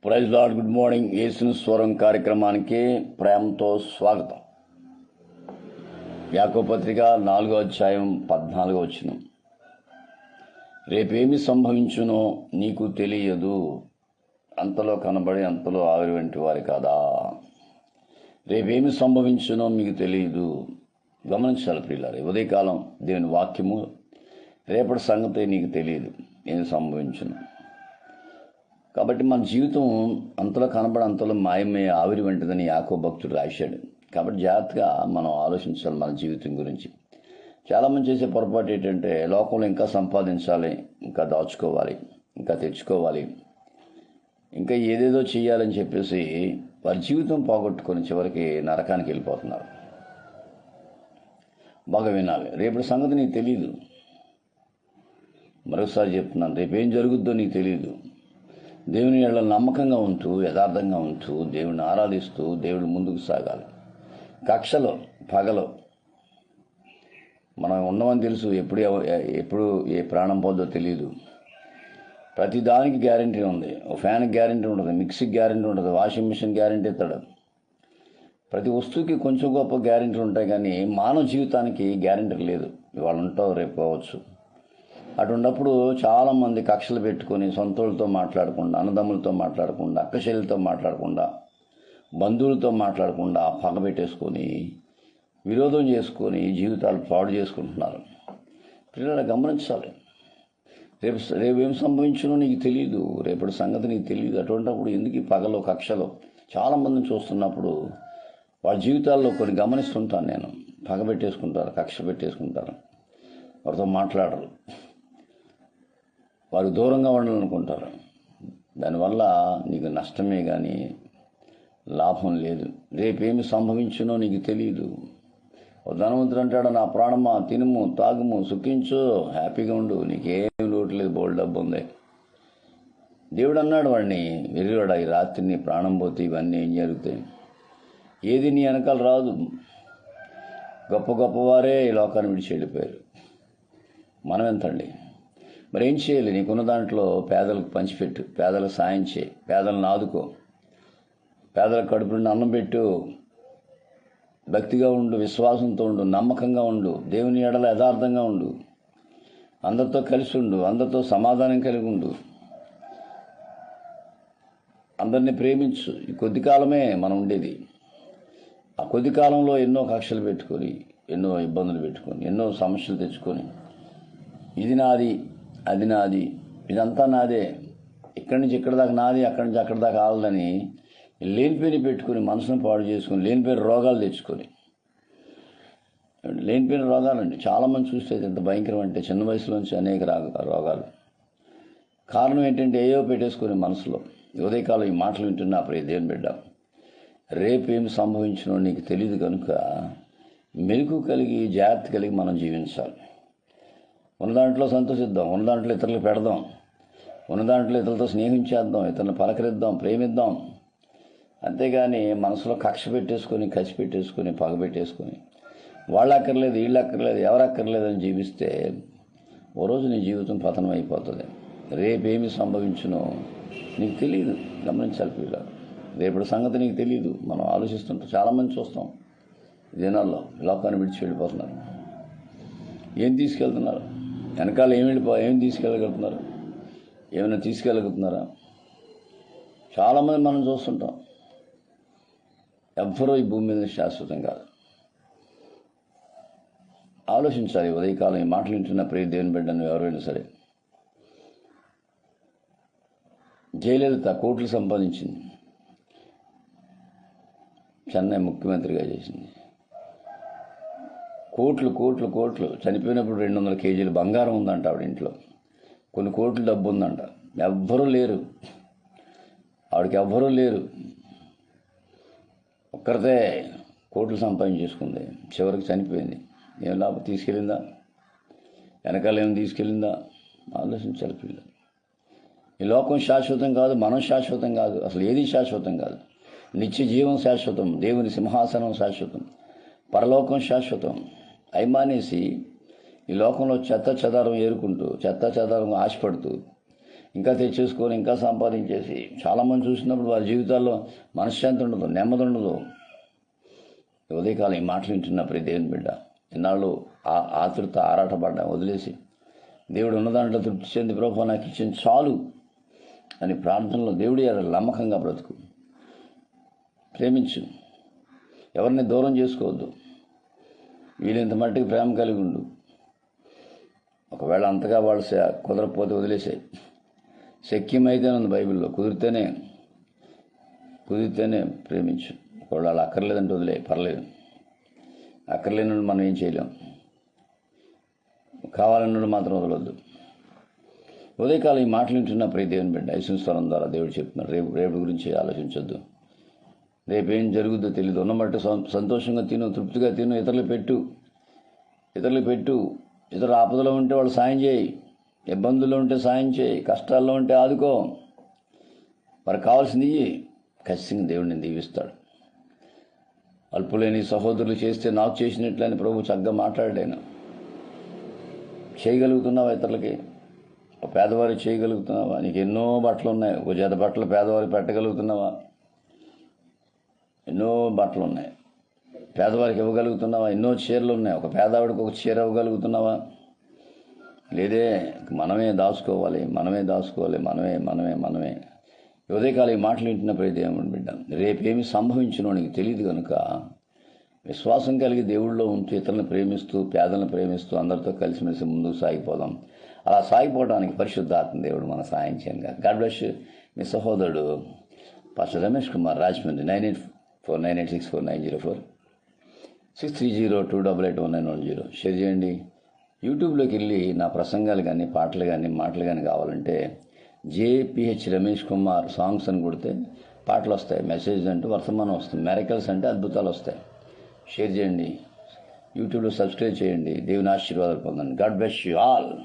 Praise lord. Good morning. యేసుని స్వరం కార్యక్రమానికి ప్రేమతో స్వాగతం. యాకోబు పత్రిక 4వ అధ్యాయం 14వ వచనం. రేపేమి సంభవించునో నీకు తెలియదు, అంతలో కనబడి అంతలో ఆవిరి వంటి వారి కాదా. రేపేమి సంభవించునో మీకు తెలియదు. గమనించాలి ప్రియులారా, ఉదయకాలం దేవుని వాక్యము, రేపటి సంగతి నీకు తెలియదు ఏమి సంభవించును. కాబట్టి మన జీవితం అంతలో కనబడి అంతలో మాయమయ్యే ఆవిరి వంటిదని యాకోబు భక్తుడు రాశాడు. కాబట్టి జాగ్రత్తగా మనం ఆలోచించాలి మన జీవితం గురించి. చాలామంది చేసే పొరపాటు ఏంటంటే, లోకంలో ఇంకా సంపాదించాలి, ఇంకా దాచుకోవాలి, ఇంకా తెచ్చుకోవాలి, ఇంకా ఏదేదో చేయాలని చెప్పేసి వారి జీవితం పోగొట్టుకొని చివరికి నరకానికి వెళ్ళిపోతున్నారు. బాగా వినాలి, రేపటి సంగతి నీకు తెలియదు. మరొకసారి చెప్తున్నాను, రేపేం జరుగుద్దో నీకు తెలియదు. దేవుని ఎడల నమ్మకంగా ఉంటూ, యథార్థంగా ఉంటూ, దేవుని ఆరాధిస్తూ దేవుడు ముందుకు సాగాలి. కక్షలో పగలో మనం ఉన్నవని తెలుసు, ఎప్పుడు ఏ ప్రాణం పోద్దో తెలియదు. ప్రతి దానికి గ్యారంటీ ఉంది. ఒక ఫ్యాన్కి గ్యారంటీ ఉంటుంది, మిక్సీకి గ్యారంటీ ఉంటుంది, వాషింగ్ మిషన్ గ్యారంటీ ఇస్తాడు. ప్రతి వస్తువుకి కొంచెం గొప్ప గ్యారంటీలు ఉంటాయి, కానీ మానవ జీవితానికి గ్యారంటీ లేదు. ఇవాళ ఉంటావు, రేపు పోవచ్చు. అటువంటిప్పుడు చాలామంది కక్షలు పెట్టుకొని సొంతోళ్ళతో మాట్లాడకుండా, అన్నదమ్ములతో మాట్లాడకుండా, అక్కచెల్లెలతో మాట్లాడకుండా, బంధువులతో మాట్లాడకుండా పగ పెట్టేసుకొని, విరోధం చేసుకొని జీవితాలు పాడు చేసుకుంటున్నారు. పిల్లలు గమనించాలి, రేపేం సంభవించునో నీకు తెలియదు, రేపటి సంగతి నీకు తెలియదు. అటువంటిప్పుడు ఎందుకు ఈ పగలో కక్షలో? చాలామందిని చూస్తున్నప్పుడు వాళ్ళ జీవితాల్లో కొన్ని గమనిస్తుంటాను నేను. పగ పెట్టేసుకుంటారు, కక్ష పెట్టేసుకుంటారు, వారితో మాట్లాడరు, వారు దూరంగా ఉండాలనుకుంటారు. దానివల్ల నీకు నష్టమే కానీ లాభం లేదు. రేపేమి సంభవించునో నీకు తెలియదు. ఓ ధనవంతుడు అంటాడు, నా ప్రాణమా తినుము, తాగుము, సుఖించు, హ్యాపీగా ఉండు, నీకేం లోటు లేదు, బోల్డ్ డబ్బు ఉంది. దేవుడు అన్నాడు వాడిని, వెర్రివాడా, ఈ రాత్రి నీ ప్రాణం పోతే ఇవన్నీ ఏం జరుగుతాయి? ఏది నీ వెనకాల రాదు. గొప్ప గొప్పవారే ఈ లోకాన్ని విడిచి వెళ్ళిపోయారు. మనం ఎంతండి? మరి ఏం చేయాలి? నీకున్న దాంట్లో పేదలకు పంచిపెట్టు, పేదలకు సాయం చేయి, పేదలను ఆదుకో, పేదలకు కడుపు నుండి అన్నం పెట్టు, భక్తిగా ఉండు, విశ్వాసంతో ఉండు, నమ్మకంగా ఉండు, దేవుని ఎడల యథార్థంగా ఉండు, అందరితో కలిసి ఉండు, అందరితో సమాధానం కలిగి ఉండు, అందరినీ ప్రేమించు. ఈ కొద్ది కాలమే మనం ఉండేది. ఆ కొద్ది కాలంలో ఎన్నో కక్షలు పెట్టుకొని, ఎన్నో ఇబ్బందులు పెట్టుకొని, ఎన్నో సమస్యలు తెచ్చుకొని, ఇది నాది, అది నాది, ఇదంతా నాదే, ఇక్కడి నుంచి ఇక్కడ దాకా నాది, అక్కడి నుంచి అక్కడి దాకా ఆలని లేనిపోయిన పెట్టుకుని మనసును పాడు చేసుకుని లేనిపోయిన రోగాలు తెచ్చుకొని, లేనిపోయిన రోగాలండి చాలామంది చూస్తే ఎంత భయంకరం అంటే, చిన్న వయసులోంచి అనేక రోగాలు. కారణం ఏంటంటే, ఏయో పెట్టేసుకుని మనసులో. ఉదయకాలం ఈ మాటలు వింటున్నా ప్రియ దేవుని బిడ్డ, రేపేమి సంభవించినో నీకు తెలియదు కనుక మెలకు కలిగి జాగ్రత్త కలిగి మనం జీవించాలి. ఉన్న దాంట్లో సంతోషిద్దాం, ఉన్న దాంట్లో ఇతరులకు పెడదాం, ఉన్న దాంట్లో ఇతరులతో స్నేహం చేద్దాం, ఇతరులను పలకరిద్దాం, ప్రేమిద్దాం. అంతేగాని మనసులో కక్ష పెట్టేసుకొని, కసి పెట్టేసుకొని, పగ పెట్టేసుకొని, వాళ్ళు అక్కర్లేదు, వీళ్ళు అక్కర్లేదు, ఎవరు అక్కర్లేదు అని జీవిస్తే ఓ రోజు నీ జీవితం పతనం అయిపోతుంది. రేపేమి సంభవించునో నీకు తెలియదు. గమనించాలి పిల్లలు, రేపటి సంగతి నీకు తెలియదు. మనం ఆలోచిస్తుంటాం, చాలామంది చూస్తాం దినాల్లో లోకాన్ని విడిచి వెళ్ళిపోతున్నారు. ఏం తీసుకెళ్తున్నారు? వెనకాల ఏం తీసుకెళ్ళగలుగుతున్నారు? ఏమైనా తీసుకెళ్ళగలుగుతున్నారా? చాలామంది మనం చూస్తుంటాం. ఎవ్వరూ ఈ భూమి మీద శాశ్వతం కాదు. ఆలోచించాలి. ఉదయకాలం ఈ మాటలు వింటున్న ప్రియ దేవుని బిడ్డను ఎవరైనా సరే. జయలలిత కోట్లు సంపాదించింది, చెన్నై ముఖ్యమంత్రిగా చేసింది. కోట్లు కోట్లు కోట్లు. చనిపోయినప్పుడు 200 కేజీలు బంగారం ఉందంట ఆవిడ ఇంట్లో, కొన్ని కోట్లు డబ్బు ఉందంట. ఎవ్వరూ లేరు ఆవిడకి, ఎవ్వరూ లేరు. ఒక్కరితే కోట్లు సంపాదించేసుకుంది, చివరికి చనిపోయింది. ఏం లాభం? తీసుకెళ్ళిందా? వెనకాల ఏం తీసుకెళ్ళిందా? ఆలోచించాలి పిల్లలు. ఈ లోకం శాశ్వతం కాదు, మనం శాశ్వతం కాదు, అసలు ఏది శాశ్వతం కాదు. నిత్య జీవం శాశ్వతం, దేవుని సింహాసనం శాశ్వతం, పరలోకం శాశ్వతం. అభిమానేసి ఈ లోకంలో చెత్త చెదారం ఏరుకుంటూ, చెత్త చెదారం ఆశపడుతూ, ఇంకా తెచ్చేసుకొని ఇంకా సంపాదించేసి చాలామంది చూసినప్పుడు వారి జీవితాల్లో మనశ్శాంతి ఉండదు, నెమ్మది ఉండదు. ఉదయకాలం ఈ మాటలు వింటున్నప్పుడు దేవుని బిడ్డ ఇన్నాళ్ళు ఆతృత ఆరాటపడ్డా వదిలేసి దేవుడు ఉన్న దాంట్లో తృప్తి చెంది ప్రభువా నాకు ఇచ్చింది చాలు అని ప్రార్థనలో దేవుడి నమ్మకంగా బ్రతుకు. ప్రేమించు, ఎవరిని దూరం చేసుకోవద్దు. వీళ్ళంత మట్టికి ప్రేమ కలిగి ఉండు. ఒకవేళ అంతగా వాళ్ళు కుదరకపోతే వదిలేసాయి. శక్యమైతే ఉంది బైబిల్లో, కుదిరితేనే ప్రేమించు. ఒకవేళ వాళ్ళు అక్కర్లేదంటే వదిలే, పర్లేదు. అక్కర్లేని మనం ఏం చేయలేం. కావాలన్నాడు మాత్రం వదలొద్దు. ఉదయకాలం ఈ మాటలు వింటున్న ప్రియ దేవుని బిడ్డ యేసుస్వరం ద్వారా దేవుడు చెప్తున్నాడు, రేపు గురించి ఆలోచించొద్దు. రేపేం జరుగుద్దో తెలియదు. ఉన్నమట్టు సంతోషంగా తిను, తృప్తిగా తిను, ఇతరులు పెట్టు. ఇతరులు ఆపదలో ఉంటే వాళ్ళు సాయం చేయి, ఇబ్బందుల్లో ఉంటే సాయం చేయి, కష్టాల్లో ఉంటే ఆదుకో. వారికి కావాల్సింది ఖచ్చితంగా దేవుడిని దీవిస్తాడు. అల్పులేని సహోదరులు చేస్తే నాకు చేసినట్లని ప్రభు చక్కగా మాట్లాడాను. చేయగలుగుతున్నావా? ఇతరులకి పేదవారికి చేయగలుగుతున్నావా? నీకు ఎన్నో బట్టలు ఉన్నాయి, ఒక జత బట్టలు పేదవారికి పెట్టగలుగుతున్నావా? ఎన్నో బట్టలు ఉన్నాయి, పేదవారికి ఇవ్వగలుగుతున్నావా? ఎన్నో చీరలు ఉన్నాయి, ఒక పేదవాడికి ఒక చీర ఇవ్వగలుగుతున్నావా? లేదే. మనమే దాచుకోవాలి. ఉదయకాలం ఈ మాటలు వింటున్నప్పుడు దేవుని బిడ్డ రేపేమి సంభవించినో నీకు తెలియదు కనుక విశ్వాసం కలిగి దేవుళ్ళో ఉంటూ ఇతరులను ప్రేమిస్తూ, పేదలను ప్రేమిస్తూ, అందరితో కలిసిమెలిసి ముందుకు సాగిపోదాం. అలా సాగిపోవడానికి పరిశుద్ధాత్మ దేవుడు మన సాయం చేయంగా. God bless you. మీ సహోదరుడు పాస్టర్ రమేష్ కుమార్, రాజమండ్రి. 9849864904 63028819110. షేర్ చేయండి. యూట్యూబ్లోకి వెళ్ళి నా ప్రసంగాలు కానీ, పాటలు కానీ, మాటలు కానీ కావాలంటే జేపీహెచ్ రమేష్ కుమార్ సాంగ్స్ అని కొడితే పాటలు వస్తాయి. మెసేజ్ అంటే వర్తమానం వస్తుంది. మెరకల్స్ అంటే అద్భుతాలు వస్తాయి. షేర్ చేయండి. యూట్యూబ్లో సబ్స్క్రైబ్ చేయండి. దేవుని ఆశీర్వాదాలు పొందండి. God bless you all.